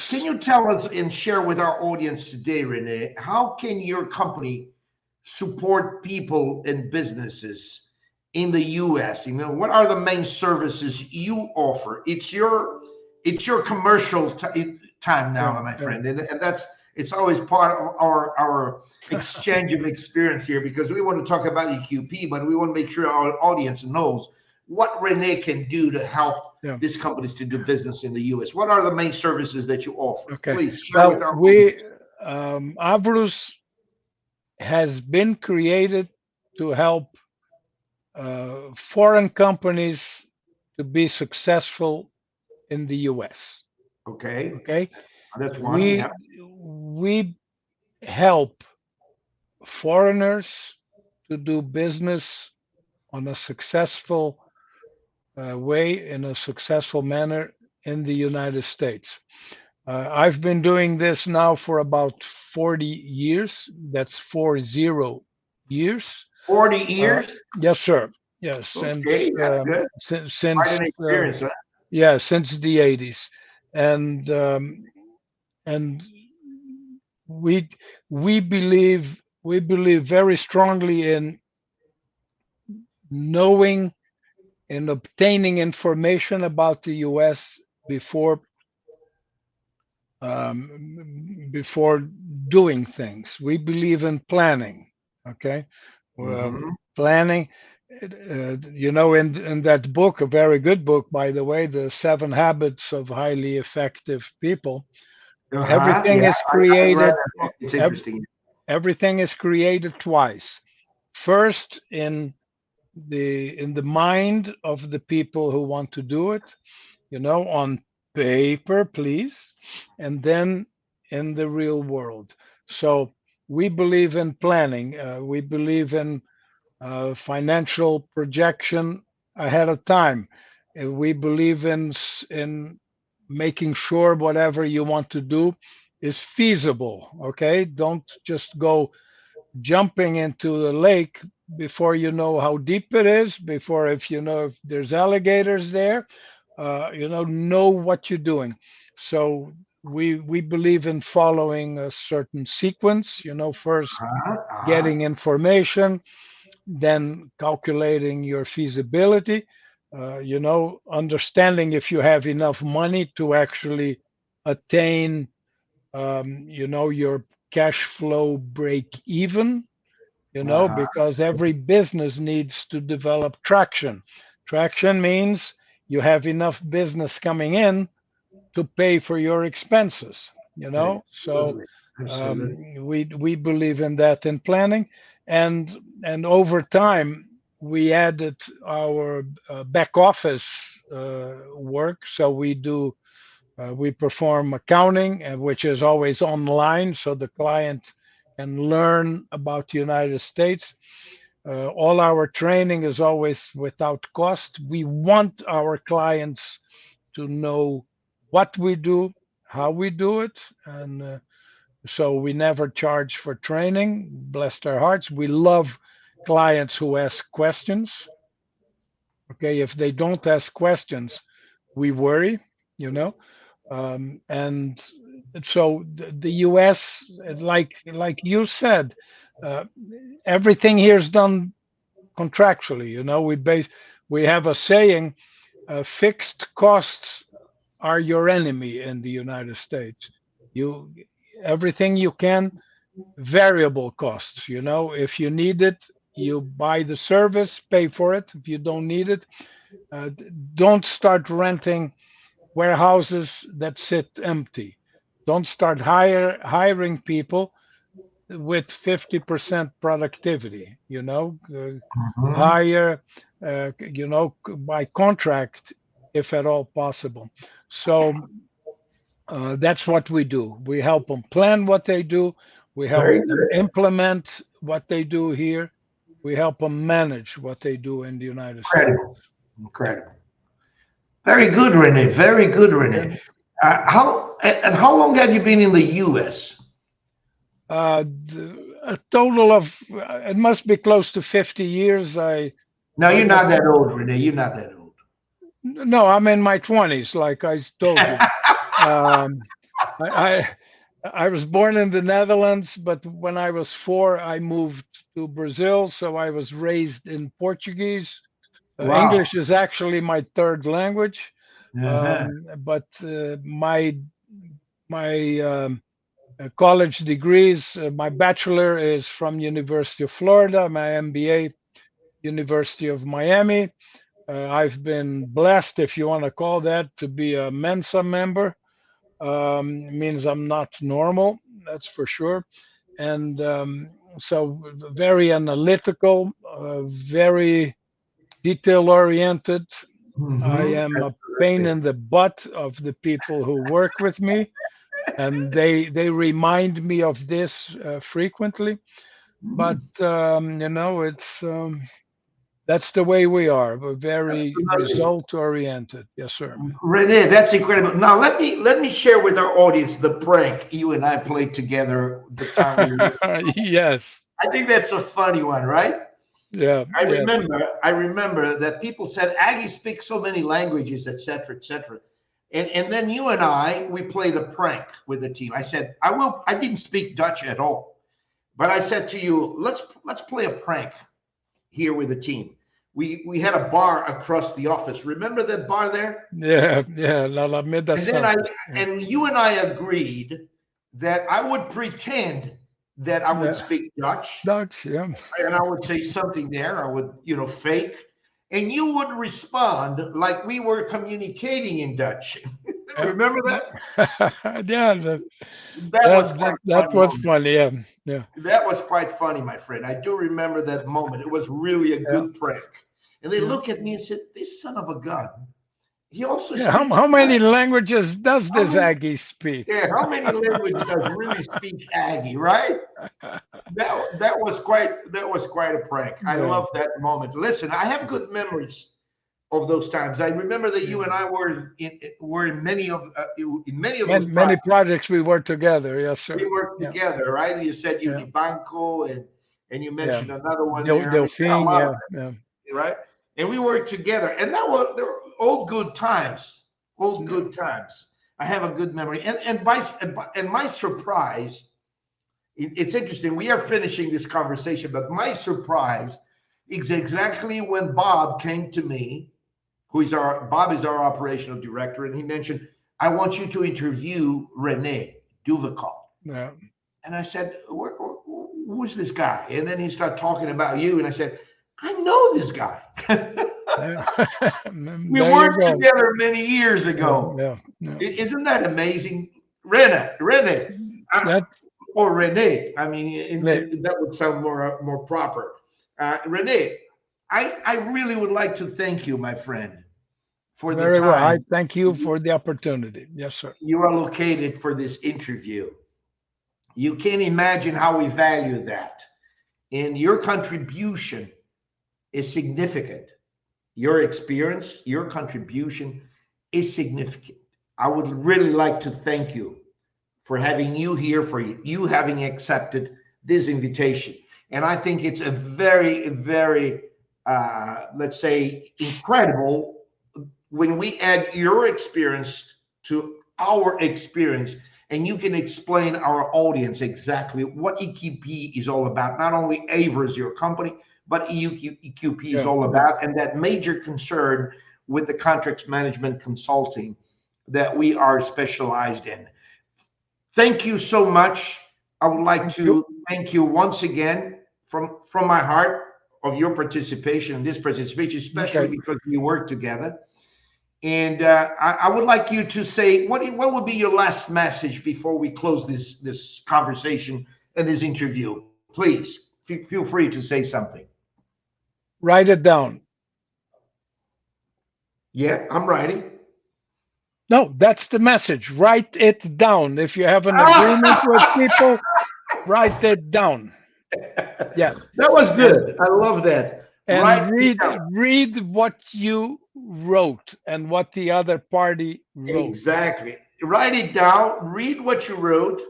S2: Can
S3: Yes.
S2: you tell us and share with our audience today, René, how can your company support people and businesses in the US? You know, what are the main services you offer? It's your commercial time
S3: Yeah,
S2: now, my
S3: yeah.
S2: friend, and that's it's always part of our exchange of experience here because we want to talk about EQP, but we want to make sure our audience knows what René can do to help
S3: Yeah.
S2: these companies to do business in the US. What are the main services that you offer?
S3: Okay.
S2: Please share with
S3: Well,
S2: our
S3: we
S2: audience.
S3: AVROS has been created to help foreign companies to be successful in the US.
S2: Okay,
S3: Okay,
S2: that's one.
S3: we
S2: Yeah.
S3: we help foreigners to do business on a successful way, in a successful manner in the United States. I've been doing this now for about 40 years. That's 40 years.
S2: 40
S3: Uh,
S2: years.
S3: yes, sir. Yes,
S2: Okay, that's good. Quite
S3: since
S2: an experience, huh?
S3: yeah, since the 80s, and and we we believe very strongly in knowing and obtaining information about the U.S. Before doing things. We believe in planning. Okay,
S2: Mm-hmm.
S3: planning. In that book, a very good book, by the way, The 7 Habits of Highly Effective People.
S2: Uh-huh.
S3: Everything
S2: Yeah,
S3: is
S2: I read
S3: created.
S2: that book. It's
S3: ev-
S2: interesting.
S3: Everything is created twice. First, in the mind of the people who want to do it, on paper, please, and then in the real world. So we believe in planning. We believe in financial projection ahead of time. We believe in making sure whatever you want to do is feasible. Okay, don't just go jumping into the lake before you know how deep it is, before if you know if there's alligators there, know what you're doing. So we believe in following a certain sequence. First
S2: Uh-huh. Uh-huh.
S3: getting information, then calculating your feasibility. Understanding if you have enough money to actually attain, your cash flow break even,
S2: Uh-huh.
S3: because every business needs to develop traction. Traction means you have enough business coming in to pay for your expenses, So
S2: Absolutely. Absolutely.
S3: we believe in that in planning, and over time we added our back office work. So we perform accounting, which is always online, so the client can learn about the United States. All our training is always without cost. We want our clients to know what we do, how we do it, and so we never charge for training. Bless their hearts. We love clients who ask questions. Okay, if they don't ask questions, we worry, you know. And so the U.S., like you said, uh, everything here is done contractually. We have a saying: fixed costs are your enemy in the United States. You everything you can, variable costs. If you need it, you buy the service, pay for it. If you don't need it, don't start renting warehouses that sit empty. Don't start hiring people with 50% productivity.
S2: Mhm.
S3: Hire, by contract if at all possible. So that's what we do. We help them plan what they do. We help
S2: Very
S3: them
S2: good.
S3: implement what they do here. We help them manage what they do in the United States.
S2: Incredible.
S3: Yeah.
S2: Incredible. Very good, René. Very good, René.
S3: And
S2: How long have you been in the U.S.?
S3: a total of, it must be close to 50 years.
S2: No,
S3: I
S2: you're
S3: was,
S2: not that old, René. You're not that old.
S3: no, I'm in my 20s, like I told you. Um, I, I was born in the Netherlands, but when I was 4, I moved to Brazil. So I was raised in Portuguese.
S2: Wow.
S3: English is actually my third language,
S2: Uh-huh.
S3: but my college degrees. My bachelor is from University of Florida. My MBA, University of Miami. I've been blessed, if you want to call that, to be a Mensa member. Means I'm not normal, that's for sure. And so very analytical, very detail oriented. I
S2: Mm-hmm.
S3: am a pain
S2: Absolutely.
S3: in the butt of the people who work with me, and they remind me of this frequently. But it's that's the way we are. We're very
S2: Absolutely.
S3: result oriented. Yes, sir.
S2: Renee, that's incredible. Now let me share with our audience the prank you and I played together the time we were.
S3: Yes.
S2: I think that's a funny one, right?
S3: Yeah.
S2: I
S3: Yeah.
S2: remember, I remember that people said Aggie speaks so many languages, etc., etc. And then you and we played a prank with the team. I said, I didn't speak Dutch at all, but I said to you, let's play a prank here with the team. We had a bar across the office. Remember that bar there?
S3: Yeah. Yeah. La Meda
S2: And then I
S3: Santos. Yeah.
S2: and you and I agreed that I would pretend that I would
S3: Yeah.
S2: speak Dutch
S3: Dutch. Yeah.
S2: and I would say something there. I would, fake, and you would respond like we were communicating in Dutch.
S3: Yeah.
S2: Remember that?
S3: Yeah. That,
S2: That was quite a
S3: that
S2: fun
S3: was
S2: moment.
S3: funny. Yeah. Yeah.
S2: That was quite funny, my friend. I do remember that moment. It was really a
S3: Yeah.
S2: good prank. And they
S3: Yeah.
S2: look at me and said, "This son of a gun, he also
S3: Yeah.
S2: speaks
S3: How
S2: Dutch.
S3: many languages does
S2: How
S3: this
S2: many?
S3: Aggie speak?
S2: Yeah, how many languages does really speak Aggie, right?" That was quite a prank. I
S3: Yeah.
S2: love that moment. Listen, I have good memories of those times. I remember that you
S3: Yeah.
S2: and I were in many of those
S3: Many
S2: projects.
S3: projects we worked together. Yes,
S2: We
S3: sir.
S2: worked
S3: Yeah.
S2: together, right? You said
S3: Yeah.
S2: Unibanco and you
S3: Yeah.
S2: mentioned another one there. I mean, a
S3: Delphine.
S2: lot of
S3: Yeah. Yeah.
S2: them, right? And we worked together, and they were old good times. Old
S3: Yeah.
S2: good times. I have a good memory, and my surprise. It's interesting. We are finishing this conversation, but my surprise is exactly when Bob came to me, Bob is our operational director, and he mentioned, "I want you to interview René Duvekot."
S3: Yeah.
S2: And I said, "Who's this guy?" And then he started talking about you, and I said, "I know this guy."
S3: Yeah.
S2: We
S3: There you
S2: worked
S3: go.
S2: together many years
S3: Yeah.
S2: ago.
S3: Yeah. Yeah.
S2: Isn't that amazing? René,
S3: That
S2: or René. I mean,
S3: that-
S2: that would sound more proper. René, I really would like to thank you, my friend, for the
S3: very well. I
S2: time
S3: thank you for the opportunity. Yes, sir.
S2: you allocated for this interview. You can't imagine how we value that. And your contribution is significant. Your experience, your contribution is significant. I would really like to thank you for having you here, for you having accepted this invitation. And I think it's a very, very, let's say, incredible when we add your experience to our experience, and you can explain our audience exactly what EQP is all about. Not only AVROS, your company, but EQP is
S3: Yeah.
S2: all about, and that major concern with the contracts management consulting that we are specialized in. Thank you so much. I would like to thank you once again from my heart of your participation in this presentation, especially because we work together. And I would like you to say what would be your last message before we close this conversation and this interview. Please feel free to say something.
S3: Write it down.
S2: Yeah, I'm writing.
S3: No, that's the message. Write it down. If you have an agreement with people, write it down. Yeah,
S2: that was good. I love that.
S3: And read what you wrote and what the other party wrote.
S2: Exactly. Write it down. Read what you wrote.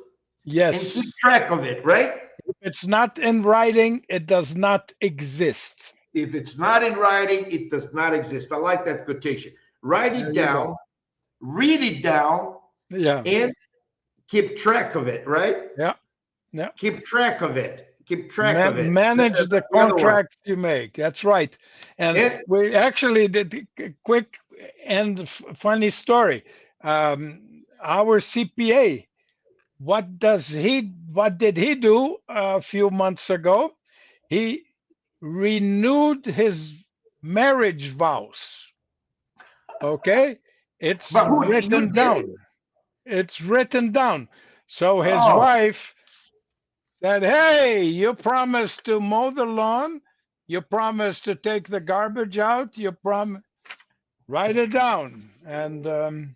S3: Yes.
S2: And keep track of it, right?
S3: If it's not in writing, it does not exist.
S2: If it's not in writing, it does not exist. I like that quotation. Write it down. Read it down.
S3: Yeah.
S2: And keep track of it, right?
S3: Yeah. Yeah.
S2: Keep track of it. Keep track of it.
S3: Manage the contracts you make. That's right. And we actually did a quick and funny story. Our CPA, what did he do a few months ago? He renewed his marriage vows. Okay? It's written down. It's written down. So his wife said, hey, you promised to mow the lawn. You promised to take the garbage out. You write it down. And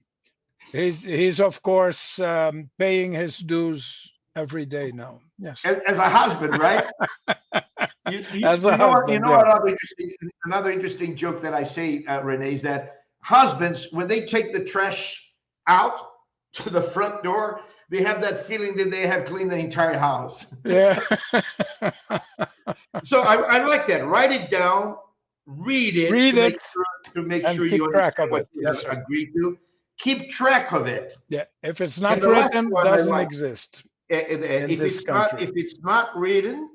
S3: he's of course paying his dues every day now. Yes.
S2: As a husband, right? Another interesting joke that I say, René, is that husbands, when they take the trash out to the front door, they have that feeling that they have cleaned the entire house.
S3: Yeah.
S2: So I like that. Write it down, read it, to make sure you understand what you agreed to. Keep track of it.
S3: Yeah. If it's not written, it doesn't exist.
S2: If it's not written,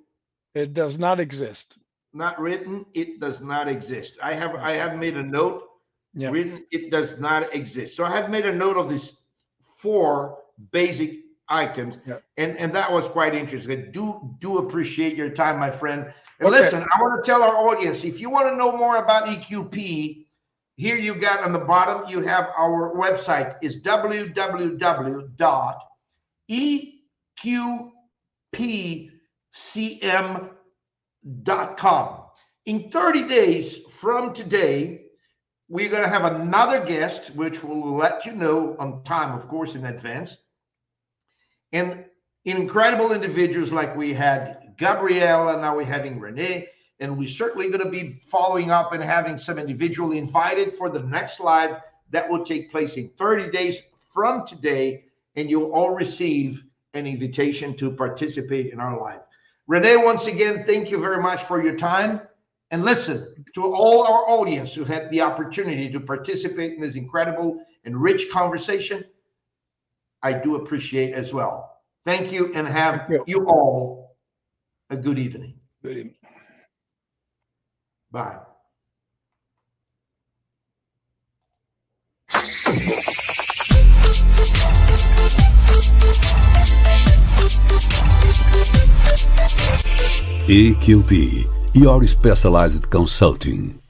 S3: it does not exist.
S2: Not written, it does not exist. I have made a note.
S3: Yeah.
S2: Written, it does not exist. So I have made a note of these 4 basic items, and that was quite interesting. Do appreciate your time, my friend. And listen, I want to tell our audience, if you want to know more about EQP, here you got on the bottom, you have our website is www.eqpcm.com. In 30 days from today, we're going to have another guest, which we'll let you know on time, of course, in advance. And incredible individuals like we had Gabriella, now we're having René, and we're certainly going to be following up and having some individual invited for the next live that will take place in 30 days from today, and you'll all receive an invitation to participate in our live. René, once again, thank you very much for your time. And listen, to all our audience who had the opportunity to participate in this incredible and rich conversation, I do appreciate as well. Thank you, and have you all a good evening.
S3: Good evening.
S2: Bye.
S1: EQP, your specialized consulting.